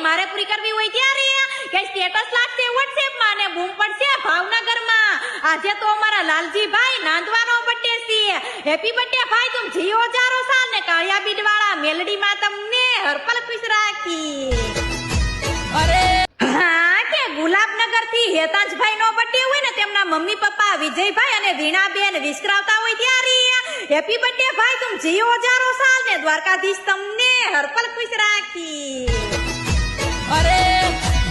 મારે પૂરી કરવી હોય ત્યારે કે સ્ટેટસ લાગશે WhatsApp માં અને બૂમ પડશે ભાવનગર માં આજે તો અમારા લાલજી ભાઈ નાંદવાનો બર્થડે છે હેપી બર્થડે ભાઈ तुम જીઓ જારો સાલ ને કાળિયા બીડવાળા મેલડી માં તમને હરપલ ખુશ રાખી અરે હા કે ગુલાબનગર થી હેતાંશભાઈ નો બર્થડે હોય ને તેમના મમ્મી પપ્પા વિજયભાઈ અને વીણાબેન વિસ્કરાવતા હોય ત્યારે હેપી બર્થડે ભાઈ तुम જીઓ જારો સાલ ને દ્વારકાધીશ તમને હરપલ ખુશ રાખી અરે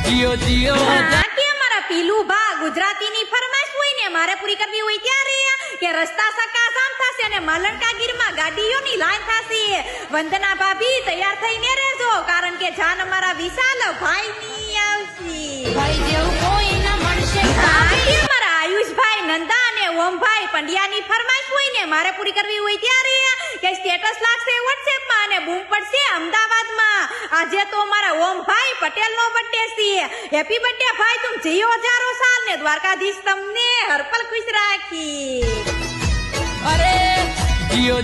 જીઓ જીઓ હા કે મારા પીલું ભા ગુજરાતીની ફરમાઈશ હોય ને મારે પૂરી કરવી હોય ત્યારે કે રસ્તા સકાસામ થશે અને માલણકાગીરમાં ગાડીઓની લાઈન થશે વંદના ભાભી તૈયાર થઈને રહેજો કારણ કે જાન અમારા વિશાલ ભાઈની આવશે ભાઈ જેવું કોઈ ન મળશે હા કે મારા આયુષભાઈ નંદા અને ઓમભાઈ પંડ્યાની ફરમાઈશ હોય ને મારે પૂરી કરવી હોય ત્યારે કે સ્ટેટસ લાગશે WhatsApp માં અને બૂમ પડશે અમદાવાદમાં આજે તો મારા ઓમભાઈ પટેલ નો બર્થડે છે હેપી બર્થડે ભાઈ तुम જીઓ જારો સાલ ને દ્વારકાધીશ તમને હરપલ ખુશ રાખી અરે જીઓ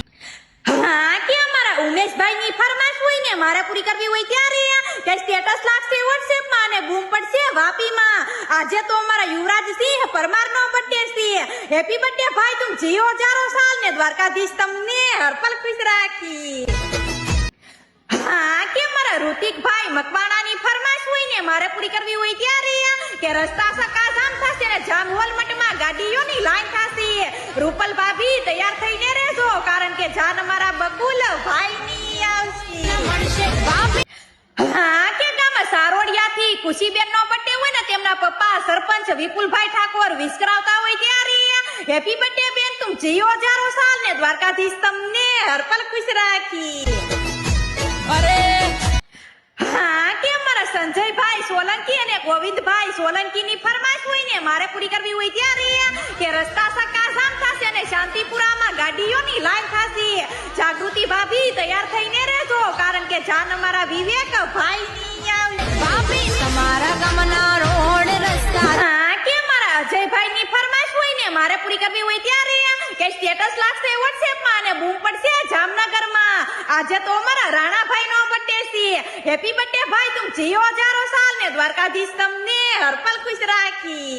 હા કે અમારા ઉમેશભાઈ ની ફરમાઈશ હોય ને મારે પૂરી કરવી હોય ત્યારે કે સ્ટેટસ લાગશે WhatsApp માં અને બૂમ પડશે વાપીમાં આજે તો અમારા યુવરાજસિંહ પરમાર નો બર્થડે છે હેપી બર્થડે ભાઈ तुम જીઓ જારો સાલ ને દ્વારકાધીશ તમને હરપલ ખુશ રાખી હા કે મારા ઋતિકભાઈ મકવાણાની ફરમાઈશ હોય ને મારે પૂરી કરવી હોય ત્યારે કે રસ્તા સકાસામ થશે અને જામહોલ મઠમાં ગાડીઓની લાઈન થશે રૂપલ ભાભી તૈયાર થઈને રહેજો કારણ કે જાન અમારા બકુલ ભાઈની આવશે મળશે ભાભી હા કે ગામમાં સારોડિયાથી ખુશીબેન નો બર્થડે હોય ને તેમના પપ્પા સરપંચ વિપુલભાઈ ઠાકોર વિસ્કરાવતા હોય ત્યારે હેપી બર્થડે બેન तुम જીઓ જારો સાલ ને દ્વારકાધીશ તમને હરપલ ખુશ રાખી અરે હા કે મારા સંજયભાઈ સોલંકી અને ગોવિંદભાઈ સોલંકી ની ફરમાઈશ હોય ને મારે પૂરી કરવી હોય ત્યારે કે રસ્તા સકાસામ થશે અને શાંતિપુરામાં ગાડીઓની લાઈન થશે જાગૃતિ ભાભી તૈયાર થઈને રહેજો કારણ કે જાન અમારા વિવેક ભાઈની આવશે ભાભી તમારા ગામના રોડ રસ્તા હા કે મારા અજયભાઈ ની ફરમાઈશ હોય ને મારે પૂરી કરવી હોય ત્યારે કે સ્ટેટસ લાગશે WhatsApp માં અને બૂમ પડશે જામનગરમાં આજે તો અમારા રાણાભાઈ નો બર્થડે છે હેપી બર્થડે ભાઈ तुम જીઓ જારો સાલ ને દ્વારકાધીશ તમને હરપલ ખુશ રાખી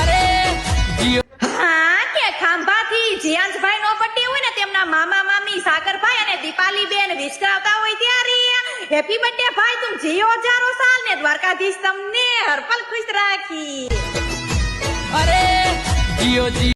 અરે જીઓ હા કે ખાંભાથી જીયાંશભાઈ નો બર્થડે હોય ને તેમના મામા મામી સાગરભાઈ અને દીપાલીબેન વિસ્કરાવતા હોય ત્યારે હેપી બર્થડે ભાઈ तुम જીઓ જારો સાલ ને દ્વારકાધીશ તમને હરપલ ખુશ રાખી અરે જીઓ જીઓ